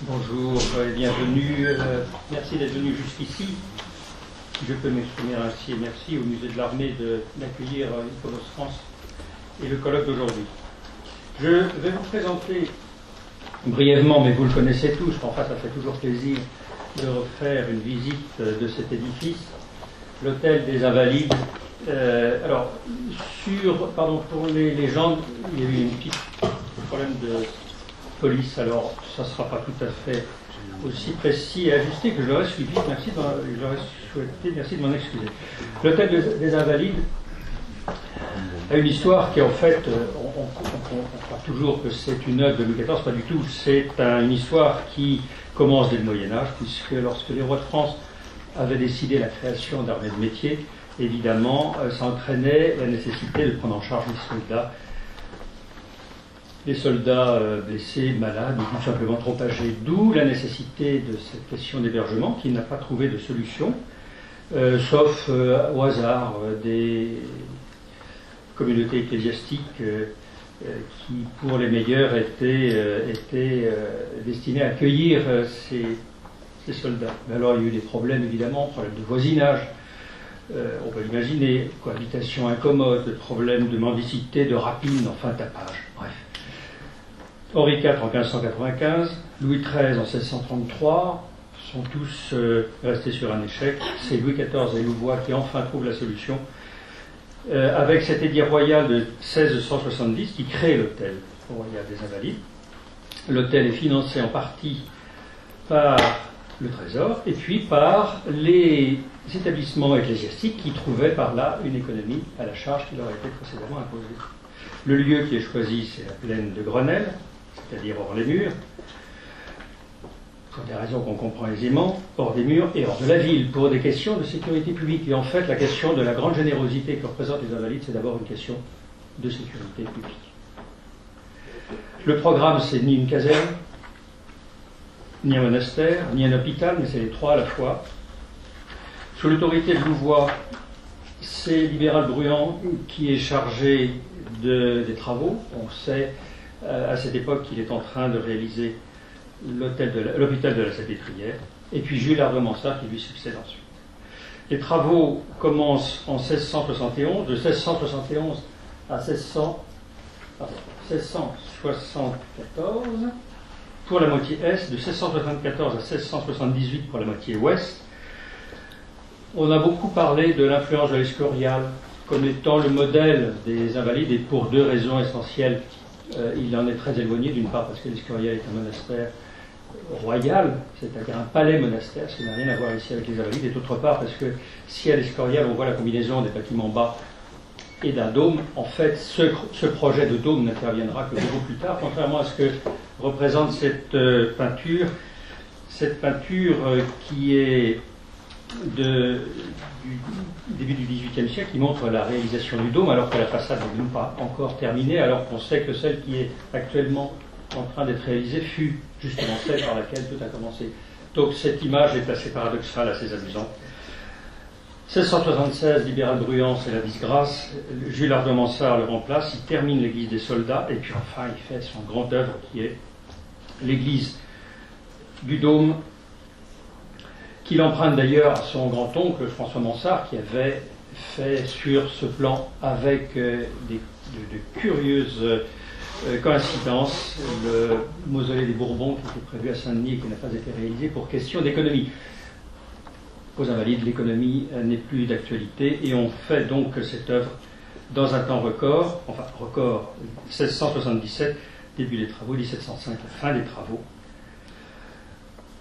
Bonjour et bienvenue. Merci d'être venu jusqu'ici. Si je peux m'exprimer ainsi, et merci au Musée de l'Armée d'accueillir Iconos France et le colloque d'aujourd'hui. Je vais vous présenter brièvement, mais vous le connaissez tous, enfin ça fait toujours plaisir de refaire une visite de cet édifice, l'Hôtel des Invalides. Pour les gens, il y a eu un petit problème de police, alors ça ne sera pas tout à fait aussi précis et ajusté que je l'aurais suivi. Merci de m'en excuser. L'Hôtel des Invalides a une histoire qui, en fait, on croit toujours que c'est une œuvre de Louis XIV, pas du tout. C'est une histoire qui commence dès le Moyen-Âge, puisque lorsque les rois de France avaient décidé la création d'armées de métier, évidemment, ça entraînait la nécessité de prendre en charge les soldats blessés, malades, ou tout simplement trop âgés. D'où la nécessité de cette question d'hébergement qui n'a pas trouvé de solution, sauf au hasard des communautés ecclésiastiques qui, pour les meilleurs, étaient destinées à accueillir ces soldats. Mais alors il y a eu des problèmes, évidemment, problèmes de voisinage. On peut l'imaginer, cohabitation incommode, problèmes de mendicité, de rapine, enfin tapage, bref. Henri IV en 1595, Louis XIII en 1633 sont tous restés sur un échec. C'est Louis XIV et Louvois qui enfin trouvent la solution avec cet édit royal de 1670 qui crée l'hôtel royal des Invalides. L'hôtel est financé en partie par le Trésor et puis par les établissements ecclésiastiques qui trouvaient par là une économie à la charge qui leur a été précédemment imposée. Le lieu qui est choisi, c'est la plaine de Grenelle, c'est-à-dire hors les murs, pour des raisons qu'on comprend aisément, hors des murs et hors de la ville, pour des questions de sécurité publique. Et en fait, la question de la grande générosité que représentent les Invalides, c'est d'abord une question de sécurité publique. Le programme, c'est ni une caserne, ni un monastère, ni un hôpital, mais c'est les trois à la fois. Sous l'autorité de Louvois, c'est Libéral Bruand qui est chargé des travaux. On sait à cette époque qu'il est en train de réaliser l'hôpital de la Salpêtrière, et puis Jules Ardemensart qui lui succède ensuite. Les travaux commencent en 1671, de 1671 à 1674 pour la moitié est, de 1674 à 1678 pour la moitié ouest. On a beaucoup parlé de l'influence de l'Escorial comme étant le modèle des Invalides, et pour deux raisons essentielles. Il en est très éloigné, d'une part parce que l'Escorial est un monastère royal, c'est-à-dire un palais monastère, ce qui n'a rien à voir ici avec les Invalides, et d'autre part parce que si à l'Escorial on voit la combinaison des bâtiments bas et d'un dôme, en fait ce projet de dôme n'interviendra que beaucoup plus tard, contrairement à ce que représente cette peinture qui est du début du XVIIIe siècle, qui montre la réalisation du dôme, alors que la façade n'est même pas encore terminée, alors qu'on sait que celle qui est actuellement en train d'être réalisée fut justement celle par laquelle tout a commencé. Donc cette image est assez paradoxale, assez amusante. 1676, Libéral Bruand, c'est la disgrâce. Jules Ardemensart le remplace, il termine l'église des soldats, et puis enfin il fait son grande œuvre qui est l'église du Dôme, qu'il emprunte d'ailleurs à son grand-oncle François Mansart, qui avait fait sur ce plan, avec de curieuses coïncidences, le mausolée des Bourbons qui était prévu à Saint-Denis et qui n'a pas été réalisé pour question d'économie. Aux Invalides, l'économie n'est plus d'actualité, et on fait donc cette œuvre dans un temps record, 1677, début des travaux, 1705, fin des travaux,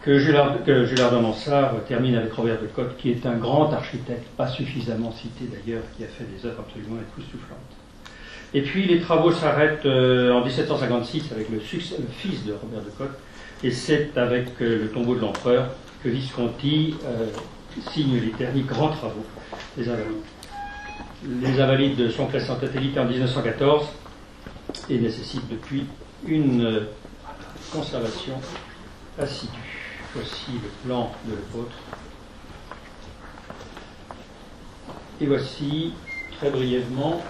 que Jules Ardemensart termine avec Robert de Cotte, qui est un grand architecte, pas suffisamment cité d'ailleurs, qui a fait des œuvres absolument époustouflantes. Et puis les travaux s'arrêtent en 1756 avec le fils de Robert de Cotte, et c'est avec le tombeau de l'empereur que Visconti signe les derniers grands travaux des Invalides. Les Invalides sont classés en totalité en 1914 et nécessitent depuis une conservation assidue. Voici le plan de l'apôtre. Et voici, très brièvement,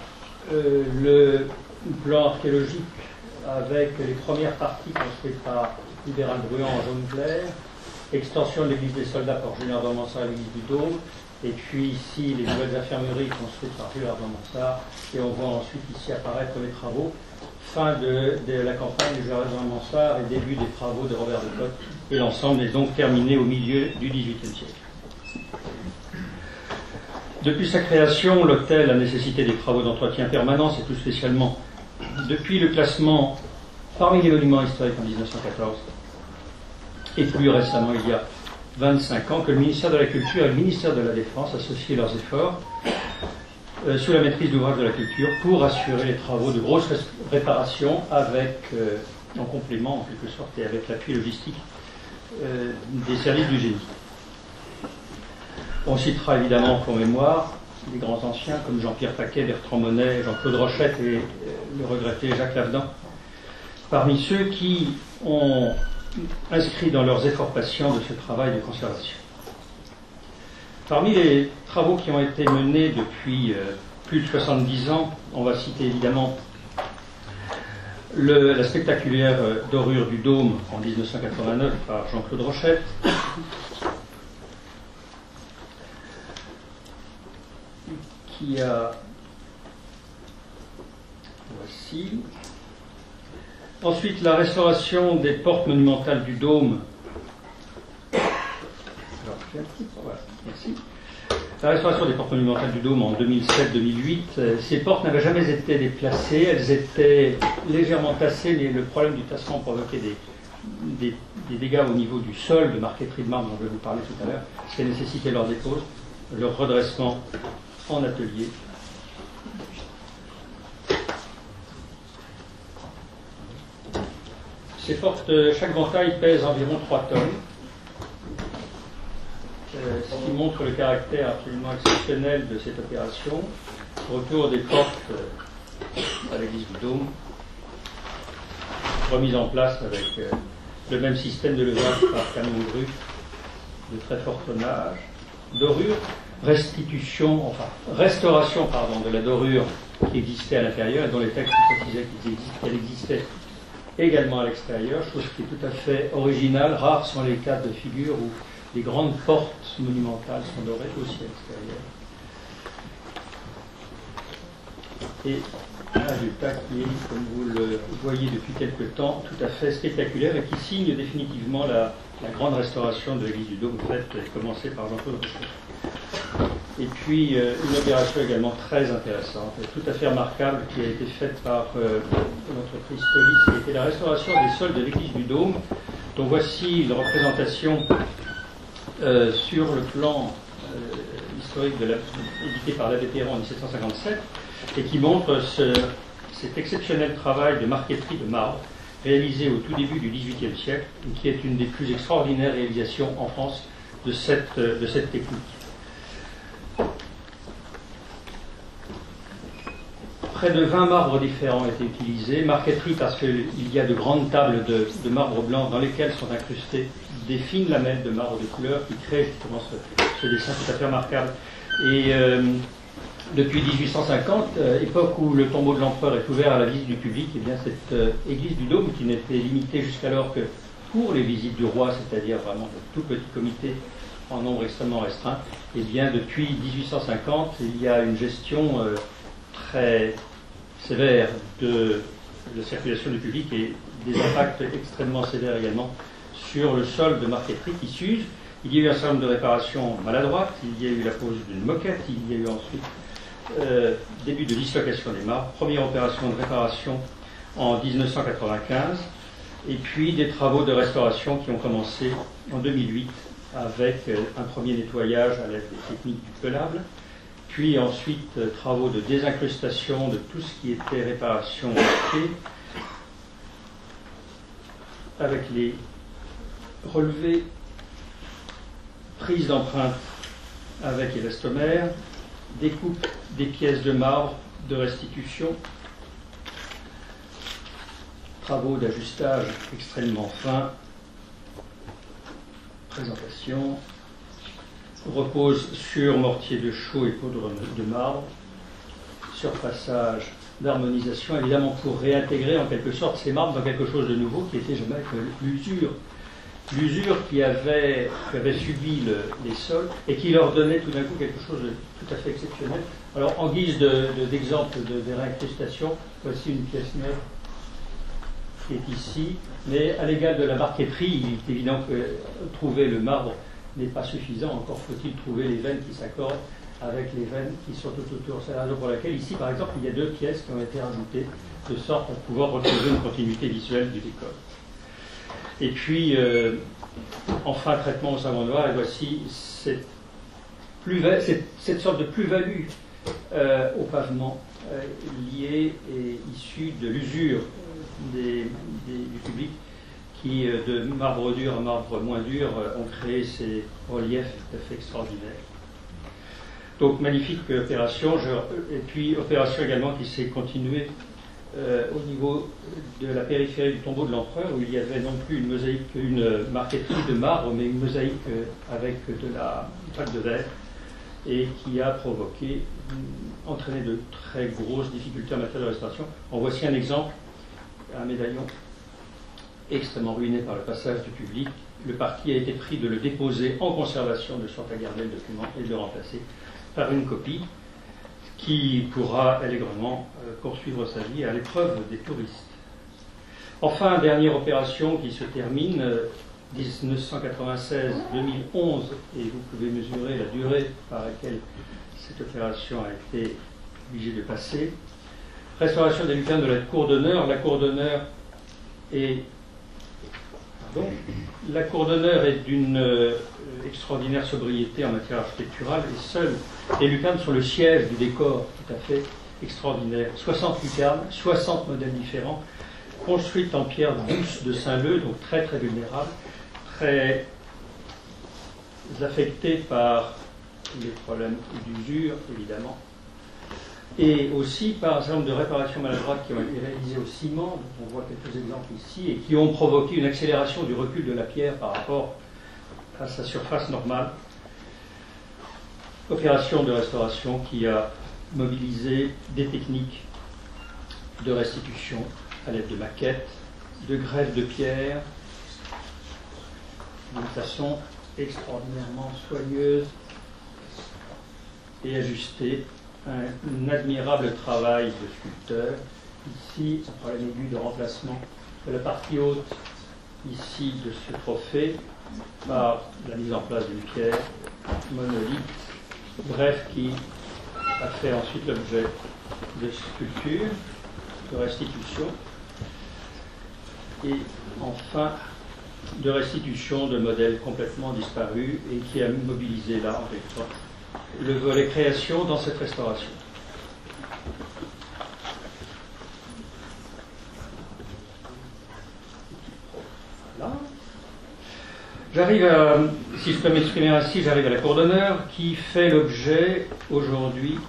le plan archéologique avec les premières parties construites par libéral Bruant en jaune clair, extension de l'église des soldats par Julien d'Ormansart à l'église du Dôme, et puis ici les nouvelles infirmeries construites par Julien d'Ormansart, et on voit ensuite ici apparaître les travaux, fin de la campagne de Julien d'Ormansart et début des travaux de Robert de Cotte, et l'ensemble est donc terminé au milieu du XVIIIe siècle. Depuis sa création, l'hôtel a nécessité des travaux d'entretien permanents, et tout spécialement depuis le classement parmi les monuments historiques en 1914, et plus récemment, il y a 25 ans, que le ministère de la Culture et le ministère de la Défense associaient leurs efforts sous la maîtrise d'ouvrage de la culture pour assurer les travaux de grosses réparations avec, en complément en quelque sorte, et avec l'appui logistique des services du génie. On citera évidemment pour mémoire des grands anciens comme Jean-Pierre Paquet, Bertrand Monet, Jean-Claude Rochette et le regretté Jacques Lavedan, parmi ceux qui ont inscrit dans leurs efforts patients de ce travail de conservation. Parmi les travaux qui ont été menés depuis plus de 70 ans, on va citer évidemment la spectaculaire dorure du Dôme en 1989 par Jean-Claude Rochette, qui a... Voici. Ensuite, la restauration des portes monumentales du Dôme. Alors, voilà, merci. La restauration des portes monumentales du Dôme en 2007-2008. Ces portes n'avaient jamais été déplacées, elles étaient légèrement tassées, mais le problème du tassement provoquait des dégâts au niveau du sol de marqueterie de marbre dont je vais vous parler tout à l'heure, ce qui a nécessité leur dépose, leur redressement en atelier. Ces portes, chaque ventaille pèse environ 3 tonnes, ce qui montre le caractère absolument exceptionnel de cette opération. Autour des portes à l'église du Dôme, remise en place avec le même système de levage par camion grue de très fort tonnage, dorure, restauration de la dorure qui existait à l'intérieur et dont les textes précisaient qu'elle existait également à l'extérieur, chose qui est tout à fait originale. Rares sont les cas de figure où les grandes portes monumentales sont dorées aussi à l'extérieur. Et un résultat qui est, comme vous le voyez depuis quelque temps, tout à fait spectaculaire et qui signe définitivement la grande restauration de l'église du Dôme, faite et commencée par Jean-Claude Rochette. Et puis une opération également très intéressante et tout à fait remarquable qui a été faite par l'entreprise Stolis, qui était la restauration des sols de l'église du Dôme, dont voici une représentation sur le plan historique édité par l'abbé Perron en 1757 et qui montre cet exceptionnel travail de marqueterie de marbre réalisé au tout début du XVIIIe siècle et qui est une des plus extraordinaires réalisations en France de cette technique. Près de 20 marbres différents ont été utilisés. Marqueterie parce qu'il y a de grandes tables de marbre blanc dans lesquelles sont incrustées des fines lamelles de marbre de couleur qui créent justement ce dessin tout à fait remarquable. Et depuis 1850, époque où le tombeau de l'empereur est ouvert à la visite du public, et bien cette église du Dôme, qui n'était limitée jusqu'alors que pour les visites du roi, c'est-à-dire vraiment de tout petit comité en nombre extrêmement restreint, et bien depuis 1850, il y a une gestion très sévère de la circulation du public et des impacts extrêmement sévères également sur le sol de marqueterie qui s'use. Il y a eu un certain nombre de réparations maladroites, il y a eu la pose d'une moquette, il y a eu ensuite début de dislocation des marbres, première opération de réparation en 1995, et puis des travaux de restauration qui ont commencé en 2008 avec un premier nettoyage à l'aide des techniques du pelable, puis ensuite travaux de désincrustation de tout ce qui était réparation marquée, avec les relevés, prise d'empreintes avec élastomère, découpe des pièces de marbre de restitution, travaux d'ajustage extrêmement fins, présentation, repose sur mortier de chaux et poudre de marbre, surfaçage d'harmonisation, évidemment pour réintégrer en quelque sorte ces marbres dans quelque chose de nouveau qui était jamais que l'usure. L'usure qui avait subi les sols et qui leur donnait tout d'un coup quelque chose de tout à fait exceptionnel. Alors en guise d'exemple de réincrustation, voici une pièce neuve qui est ici, mais à l'égal de la marqueterie, il est évident que trouver le marbre n'est pas suffisant, encore faut-il trouver les veines qui s'accordent avec les veines qui sont tout autour. C'est la raison pour laquelle ici, par exemple, il y a 2 pièces qui ont été rajoutées de sorte à pouvoir retrouver une continuité visuelle du décor. Et puis, enfin, traitement au savon noir, et voici cette sorte de plus-value au pavement liée et issue de l'usure du public qui, de marbre dur à marbre moins dur, ont créé ces reliefs tout à fait extraordinaires. Donc, magnifique opération, et puis opération également qui s'est continuée au niveau de la périphérie du tombeau de l'empereur, où il y avait non plus une mosaïque, une marqueterie de marbre, mais une mosaïque avec de la pâte de verre, et qui a entraîné de très grosses difficultés en matière de restauration. En voici un exemple, un médaillon extrêmement ruiné par le passage du public. Le parti a été pris de le déposer en conservation de sorte à garder le document et de le remplacer par une copie qui pourra allègrement poursuivre sa vie à l'épreuve des touristes. Enfin, dernière opération qui se termine, 1996-2011, et vous pouvez mesurer la durée par laquelle cette opération a été obligée de passer. Restauration des lucarnes de la cour d'honneur. La cour d'honneur est d'une extraordinaire sobriété en matière architecturale, et seules les lucarnes sont le siège du décor tout à fait extraordinaire. 60 lucarnes, 60 modèles différents, construites en pierre douce de Saint-Leu, donc très très vulnérables, très affectées par les problèmes d'usure, évidemment, et aussi par un certain nombre de réparations maladroites qui ont été réalisées au ciment, dont on voit quelques exemples ici, et qui ont provoqué une accélération du recul de la pierre par rapport à sa surface normale. Opération de restauration qui a mobilisé des techniques de restitution à l'aide de maquettes, de greffe de pierre, d'une façon extraordinairement soigneuse et ajustée. Un admirable travail de sculpteur. Ici, un problème aigu de remplacement de la partie haute ici de ce trophée par la mise en place d'une pierre monolithe, bref, qui a fait ensuite l'objet de sculpture, de restitution, et enfin de restitution de modèles complètement disparus, et qui a mobilisé là, en quelque sorte, le volet création dans cette restauration. Voilà. J'arrive à, si je peux m'exprimer ainsi, j'arrive à la cour d'honneur qui fait l'objet aujourd'hui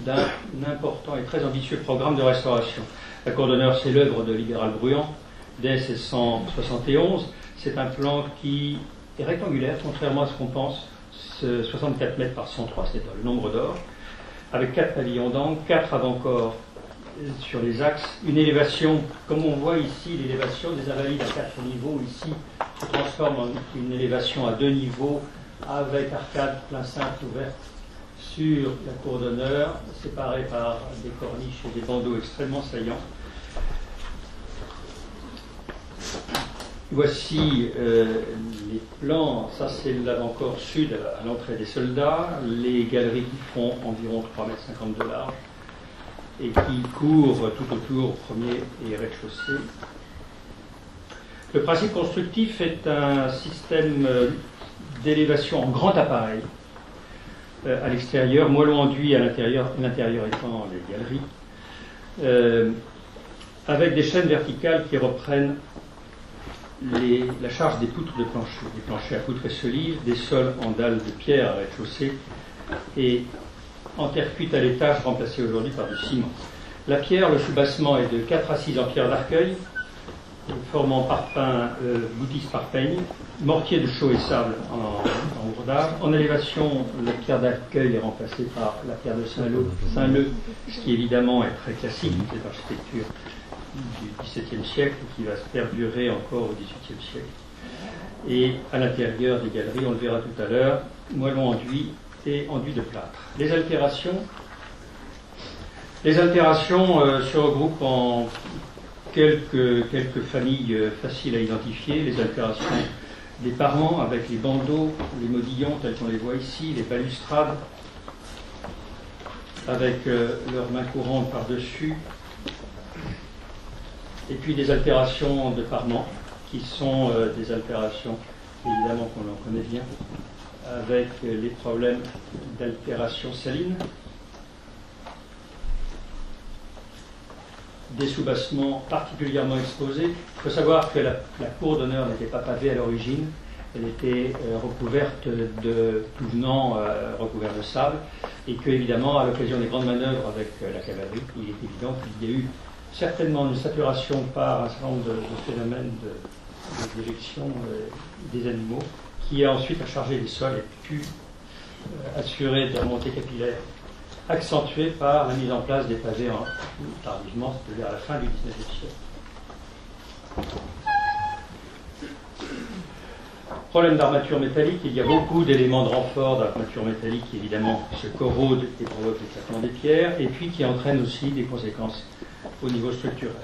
d'un important et très ambitieux programme de restauration. La cour d'honneur, c'est l'œuvre de Libéral Bruand dès 1671. C'est un plan qui est rectangulaire, contrairement à ce qu'on pense. 64 mètres par 103, c'est le nombre d'or, avec 4 pavillons d'angle, 4 avant-corps sur les axes, une élévation, comme on voit ici, l'élévation des Invalides à 4 niveaux, ici, se transforme en une élévation à 2 niveaux, avec arcade plein cintre ouverte sur la cour d'honneur, séparée par des corniches et des bandeaux extrêmement saillants. Voici les plans, ça c'est l'avant-corps sud à l'entrée des soldats, les galeries qui font environ 3,50 m de large et qui courent tout autour, premier et rez-de-chaussée. Le principe constructif est un système d'élévation en grand appareil à l'extérieur, moellon enduit à l'intérieur étant les galeries, avec des chaînes verticales qui reprennent la charge des poutres de plancher, des planchers à poutres et solives, des sols en dalles de pierre à rez-de-chaussée et en terre cuite à l'étage remplacée aujourd'hui par du ciment. La pierre, le soubassement est de 4 à 6 en pierre d'Arcueil, formant parpaing, boutis par peigne, mortier de chaux et sable en ourdage. En élévation, la pierre d'accueil est remplacée par la pierre de Saint-Leu, ce qui évidemment est très classique, c'est l'architecture du XVIIe siècle qui va se perdurer encore au XVIIIe siècle. Et à l'intérieur des galeries, on le verra tout à l'heure, moellon enduit et enduit de plâtre. Les altérations se regroupent en quelques familles faciles à identifier. Les altérations des parements avec les bandeaux, les modillons tels qu'on les voit ici, les balustrades avec leurs mains courantes par-dessus, et puis des altérations de parements qui sont des altérations évidemment qu'on en connaît bien, avec les problèmes d'altération saline, des soubassements particulièrement exposés. Il faut savoir que la cour d'honneur n'était pas pavée à l'origine, elle était recouverte de tout venant, recouverte de sable, et que évidemment à l'occasion des grandes manœuvres avec la cavalerie, il est évident qu'il y a eu certainement une saturation par un certain nombre de phénomènes d'éjection des animaux, qui a ensuite chargé les sols et pu assurer des remontées capillaires accentuées par la mise en place des pavés tardivement, c'est-à-dire à la fin du XIXe siècle. Problème d'armature métallique, il y a beaucoup d'éléments de renfort d'armature métallique qui évidemment se corrodent et provoquent l'éclatement des pierres, et puis qui entraînent aussi des conséquences au niveau structurel.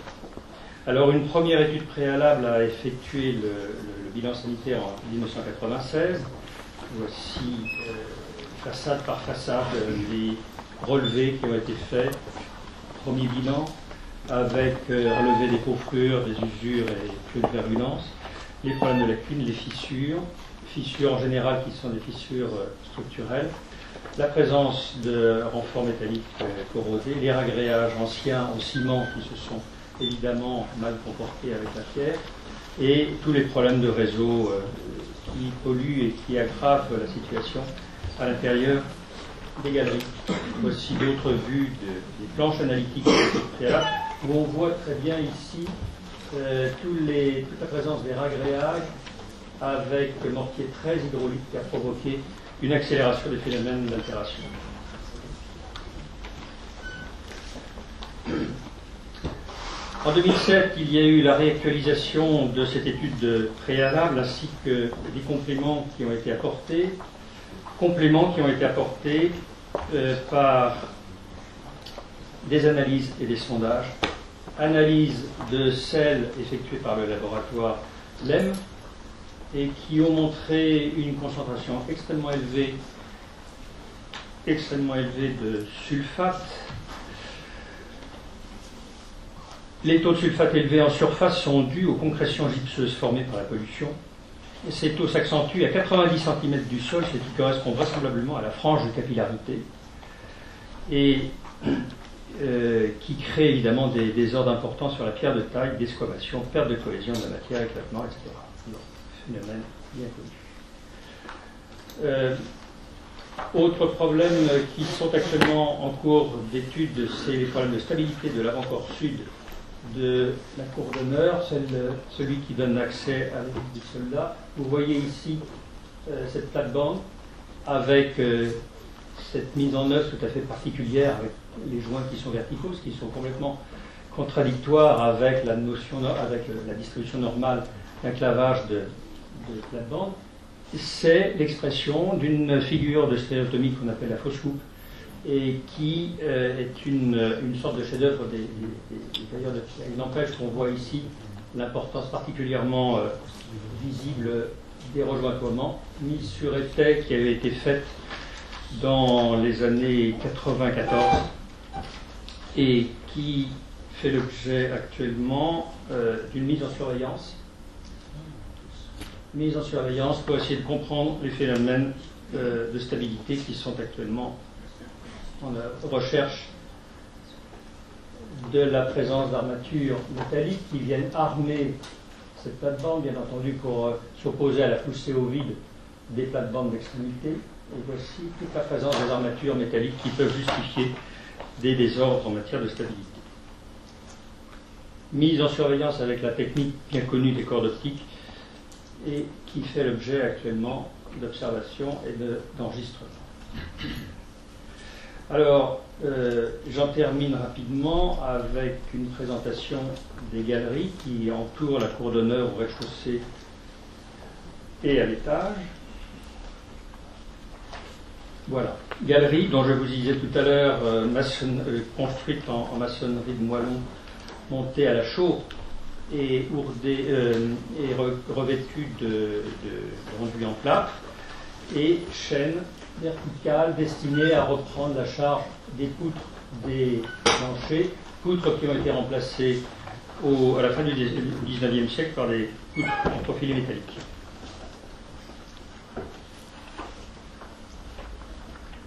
Alors une première étude préalable a effectué le bilan sanitaire en 1996. Voici façade par façade les relevés qui ont été faits. Premier bilan avec relevé des pourfrures, des usures et de virulence, les problèmes de lacune, les fissures en général qui sont des fissures structurelles, la présence de renforts métalliques corrodés, les ragréages anciens au ciment qui se sont évidemment mal comportés avec la pierre, et tous les problèmes de réseau qui polluent et qui aggravent la situation à l'intérieur des galeries. Voici d'autres vues des planches analytiques préalables, où on voit très bien ici toute la présence des ragréages avec le mortier très hydraulique qui a provoqué une accélération des phénomènes d'altération. En 2007, il y a eu la réactualisation de cette étude préalable ainsi que des compléments qui ont été apportés par des analyses et des sondages. Analyse de celles effectuées par le laboratoire LEM et qui ont montré une concentration extrêmement élevée de sulfate. Les taux de sulfate élevés en surface sont dus aux concrétions gypseuses formées par la pollution. Et ces taux s'accentuent à 90 cm du sol, ce qui correspond vraisemblablement à la frange de capillarité, et qui crée évidemment des désordres importants sur la pierre de taille, desquamation, perte de cohésion de la matière, éclatement, etc. Donc, phénomène bien connu. Autres problèmes qui sont actuellement en cours d'étude, c'est les problèmes de stabilité de l'avant-corps sud de la cour d'honneur, celui qui donne accès à l'équipe des soldats. Vous voyez ici cette plate-bande avec cette mise en œuvre tout à fait particulière avec les joints qui sont verticaux, ce qui sont complètement contradictoires avec la distribution normale d'un clavage de plate-bande. C'est l'expression d'une figure de stéréotomie qu'on appelle la fausse coupe et qui est une sorte de chef-d'œuvre des tailleurs de pierre. Il n'empêche qu'on voit ici l'importance particulièrement visible des rejointoiements mis sur étai qui avait été faite dans les années 94 et qui fait l'objet actuellement d'une mise en surveillance. Mise en surveillance pour essayer de comprendre les phénomènes de stabilité qui sont actuellement en recherche de la présence d'armatures métalliques qui viennent armer cette plate-bande, bien entendu, pour s'opposer à la poussée au vide des plates-bandes d'extrémité. Et voici toute la présence des armatures métalliques qui peuvent justifier des désordres en matière de stabilité. mise en surveillance avec la technique bien connue des cordes optiques et qui fait l'objet actuellement d'observation et d'enregistrement. Alors, j'en termine rapidement avec une présentation des galeries qui entourent la cour d'honneur au rez-de-chaussée et à l'étage. Voilà, galerie dont je vous disais tout à l'heure, construite en maçonnerie de moellon, montée à la chaux et revêtue de ronduits en plâtre, et chaîne verticale destinée à reprendre la charge des poutres des planchers, poutres qui ont été remplacées à la fin du XIXe siècle par des poutres en profilé métallique.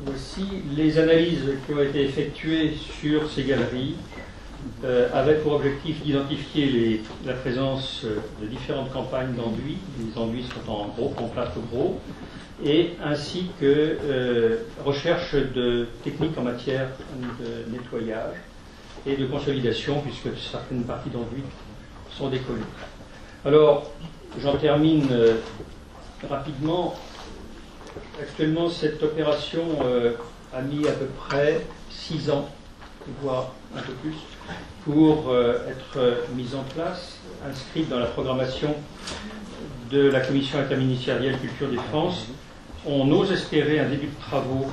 Voici les analyses qui ont été effectuées sur ces galeries, avec pour objectif d'identifier la présence de différentes campagnes d'enduits. Les enduits sont en plâtre gros, et ainsi que recherche de techniques en matière de nettoyage et de consolidation, puisque certaines parties d'enduits sont décollées. Alors, j'en termine rapidement. Actuellement, cette opération a mis à peu près 6 ans, voire un peu plus, pour être mise en place, inscrite dans la programmation de la Commission interministérielle Culture-Défense. On ose espérer un début de travaux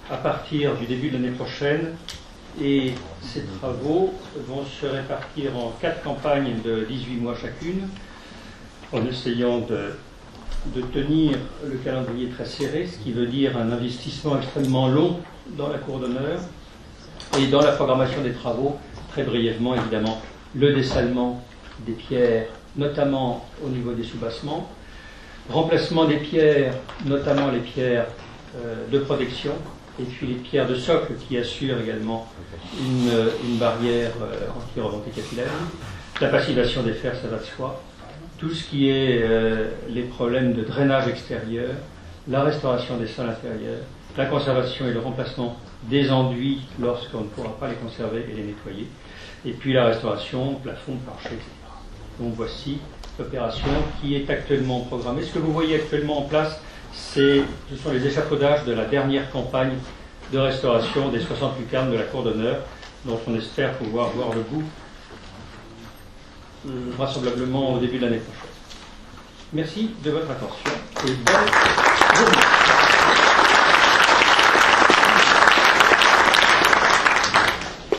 à partir du début de l'année prochaine, et ces travaux vont se répartir en 4 campagnes de 18 mois chacune, en essayant de tenir le calendrier très serré, ce qui veut dire un investissement extrêmement long dans la cour d'honneur, et dans la programmation des travaux, très brièvement évidemment, le dessalement des pierres, notamment au niveau des soubassements, remplacement des pierres, notamment les pierres de protection, et puis les pierres de socle qui assurent également une barrière anti-remontée capillaire, la passivation des fers, ça va de soi, tout ce qui est les problèmes de drainage extérieur, la restauration des sols intérieurs, la conservation et le remplacement des enduits lorsqu'on ne pourra pas les conserver et les nettoyer, et puis la restauration, plafond, plancher, etc. Donc voici l'opération qui est actuellement programmée. Ce que vous voyez actuellement en place, ce sont les échafaudages de la dernière campagne de restauration des 60 lucarnes de la cour d'honneur, dont on espère pouvoir voir le bout vraisemblablement au début de l'année prochaine. Merci de votre attention et bonne journée.